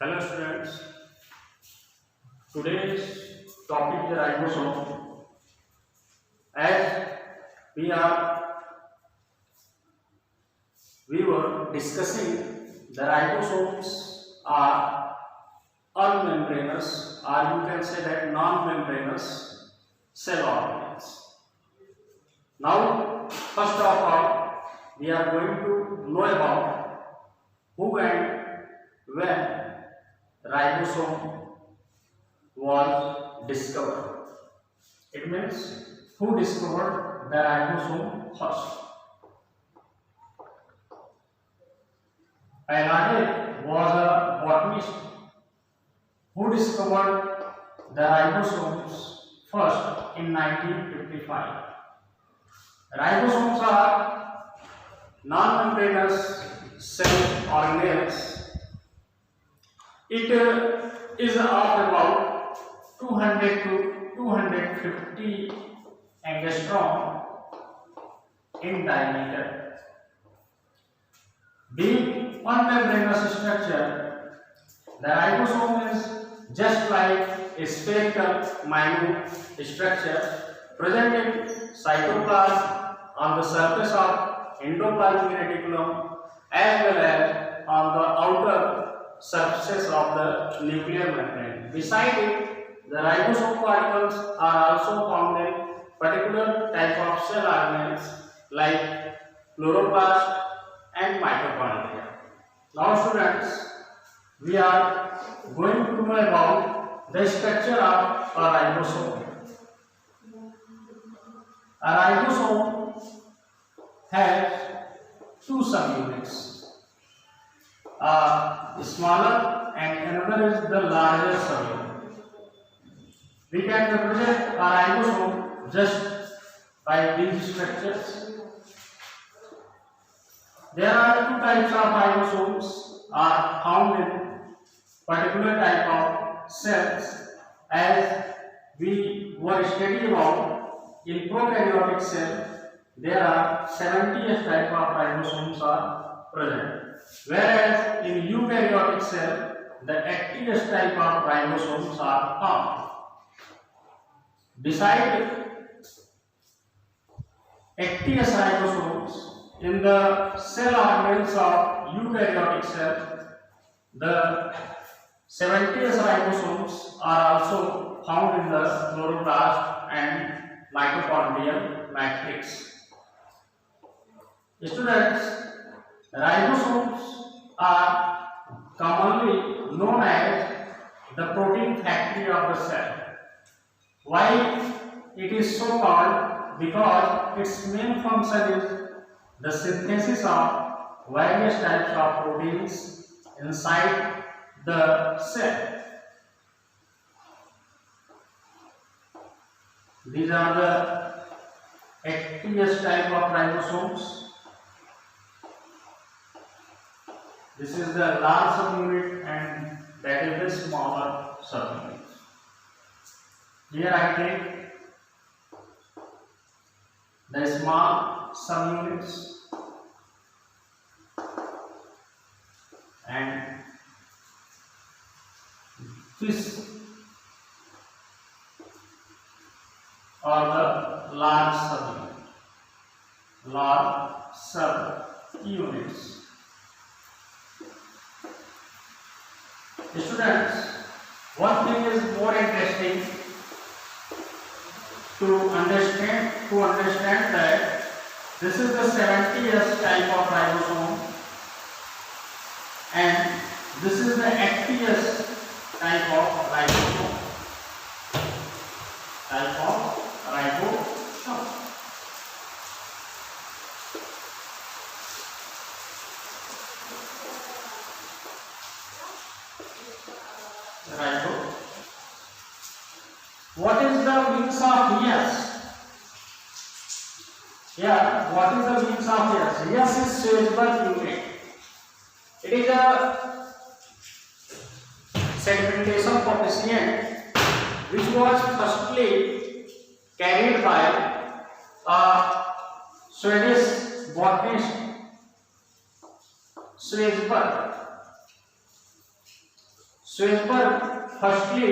Hello students, today's topic is ribosome. As we are we were discussing, the ribosomes are unmembranous, or you can say that non-membranous cell organelles. Now, first of all, we are going to know about who and when ribosome was discovered. It means who discovered the ribosome first. Allardyce was a botanist who discovered the ribosomes first in 1955. Ribosomes are non-membranous cell organelles. It is of about 200 to 250 angstrom in diameter. Being unmembranous structure, the ribosome is just like a spherical minute structure present in cytoplasm on the surface of endoplasmic reticulum as well as on the outer surfaces of the nuclear membrane. Beside it, the ribosome particles are also found in particular type of cell organelles like chloroplast and mitochondria. Now students, we are going to know about the structure of a ribosome. A ribosome has two subunits. Smaller and another is the larger subunit. We can represent a ribosome just by these structures. There are two types of ribosomes are found in particular type of cells, as we were studying about in prokaryotic cell. There are 70 type of ribosomes are present. Whereas in eukaryotic cell, the active type of ribosomes are found. Beside active ribosomes, in the cell organelles of eukaryotic cell, the 70 ribosomes are also found in the chloroplast and mitochondrial matrix. Students, ribosomes are commonly known as the protein factory of the cell. Why it is so called? Because its main function is the synthesis of various types of proteins inside the cell. These are the active type of ribosomes. This is the large subunit and that is the smaller subunit. Here I take the small subunits and this or the large subunit, large subunits. Students, one thing is more interesting to understand that this is the 70S type of ribosome and this is the actiest type of ribosome. What is the means of yes? Yeah, what is the means of yes? Yes is Schwarzschild unit. It is a segmentation coefficient which was firstly carried by a Swedish botanist Schwarzschild. Schwarzberg firstly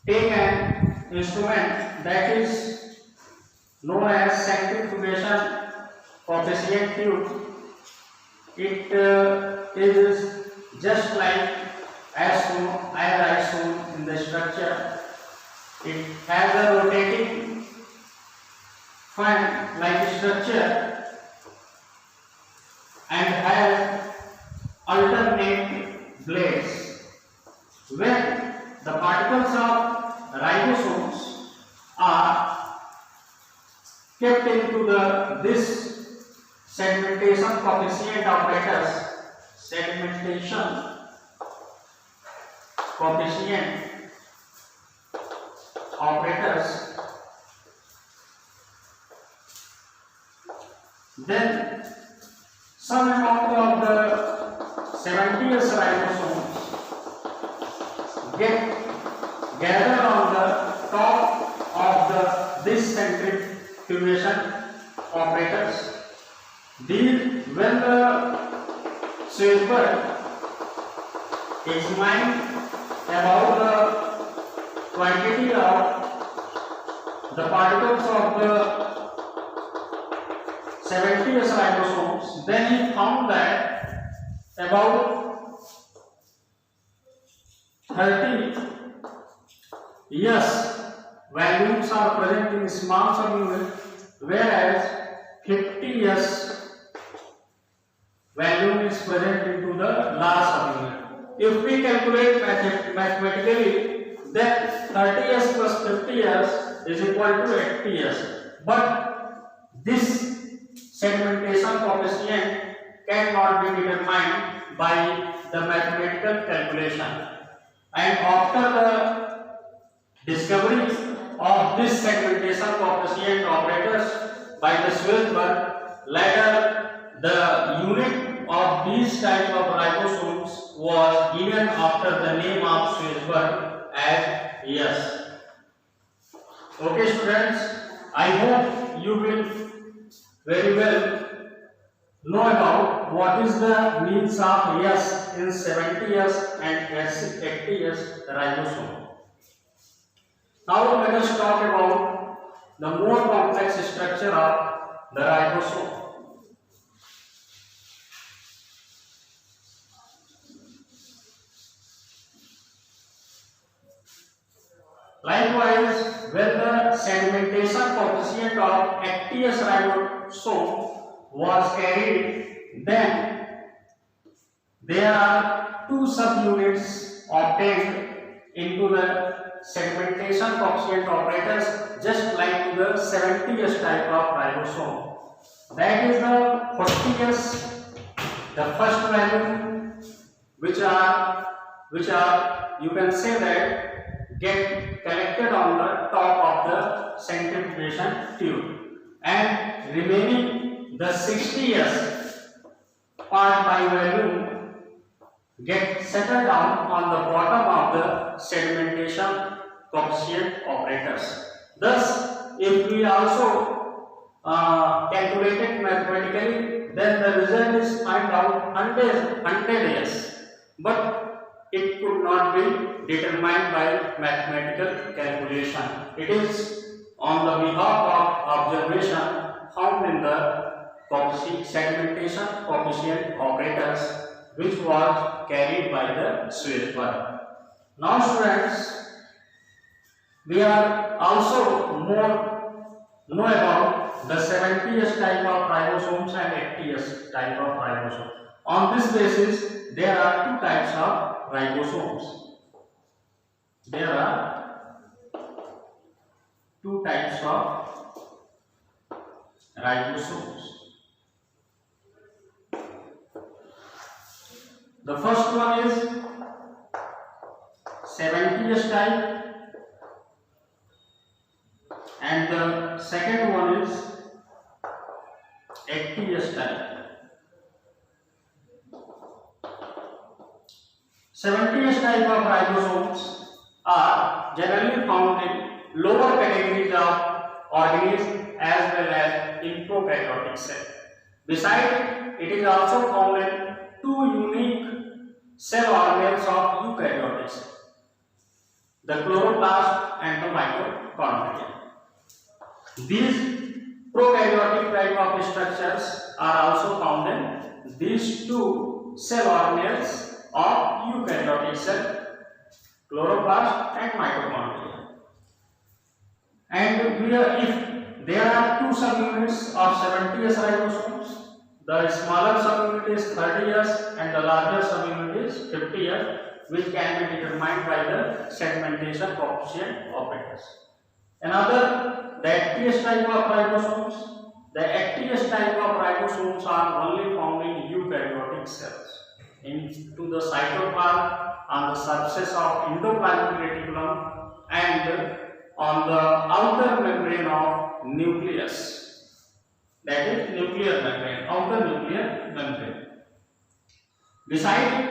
take an instrument that is known as centrifugation coefficient tube. It is just like as I shown in the structure. It has a rotating fan like structure and has alternate blades. When the particles of ribosomes are kept into this segmentation coefficient operators, then some amount of the 70s ribosomes get gathered on the top of this centrifugation operators. When the Schwarzberg examined about the quantity of the particles of the 70s ribosomes, then he found that about 30 values are present in small subunit, whereas 50 value is present into the large subunit. If we calculate mathematically, then 30s plus 50s is equal to 80s. But this segmentation coefficient cannot be determined by the mathematical calculation. And after the discovery of this segmentation coefficient operators by the Schwarzberg, later the unit of these type of ribosomes was given after the name of Schwarzberg as S. Okay students, I hope you will very well know about what is the means of S in 70s and 80s ribosome. Now let us talk about the more complex structure of the ribosome. Likewise, when the segmentation coefficient of 80s ribosome was carried, then there are two subunits obtained into the segmentation coefficient operators, just like the 70s type of ribosome. That is the 40s, the first value, which are you can say that get collected on the top of the centrifugation tube, and remaining the 60s part by value get settled down on the bottom of the segmentation coefficient operators. Thus, if we also calculate it mathematically, then the result is find out 100 years, but it could not be determined by mathematical calculation. It is on the behalf of observation found in the segmentation coefficient operators, which was carried by the Schwarzberg. Now students, we are also know about the 70s type of ribosomes and 80s type of ribosomes. On this basis, there are two types of ribosomes. There are two types of ribosomes. The first one is 70s type, and the second one is 80s type. 70s type of ribosomes are generally found in lower categories of organisms as well as in prokaryotic cells. Besides, it is also found in two unique cell organelles of eukaryotic cell, the chloroplast and the mitochondria. These prokaryotic type of structures are also found in these two cell organelles of eukaryotic cell, chloroplast and mitochondria. And if there are two subunits of 70S ribosomes, the smaller subunit is 30S and the larger subunit is 50S, which can be determined by the segmentation coefficient operators. Another, the actiest type of ribosomes. The actiest type of ribosomes are only found in eukaryotic cells. Into the cytoplasm, on the surface of endoplasmic reticulum, and on the outer membrane of nucleus, that is nuclear membrane, outer nuclear membrane. Besides,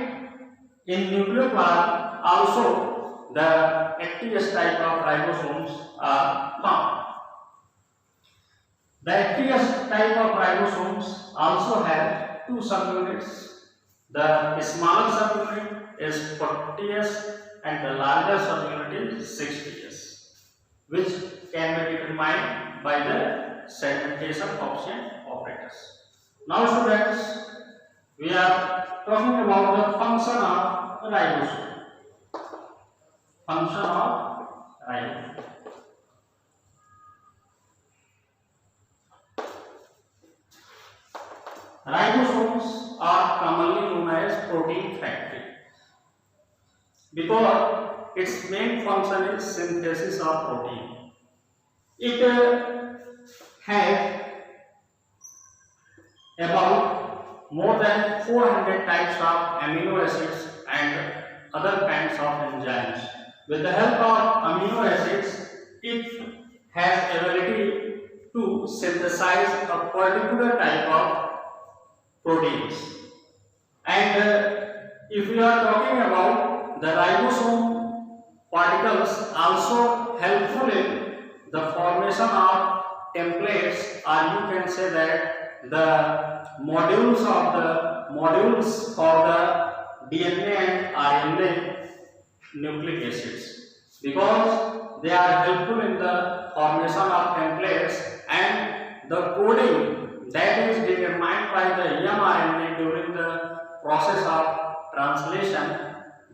in nucleoplasm also the actiest type of ribosomes are found. The actiest type of ribosomes also have two subunits. The smaller subunit is 40S and the larger subunit is 60S, which can be determined by the segmentation coefficient operators. Now students, we are talking about the function of ribosome. Function of ribosome. Ribosomes are commonly known as protein factory because its main function is synthesis of protein. It has about more than 400 types of amino acids and other kinds of enzymes. With the help of amino acids, it has ability to synthesize a particular type of proteins. And if we are talking about the ribosome particles, also helpful in the formation of templates, or you can say that the modules for the DNA and RNA nucleic acids, because they are helpful in the formation of templates and the coding that is determined by the mRNA during the process of translation.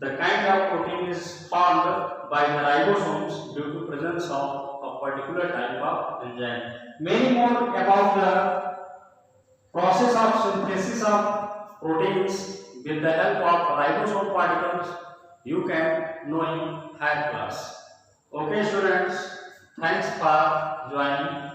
The kind of protein is formed by the ribosomes due to presence of a particular type of enzyme. Many more about the process of synthesis of proteins with the help of ribosome particles you can know in higher class. Okay students, thanks for joining.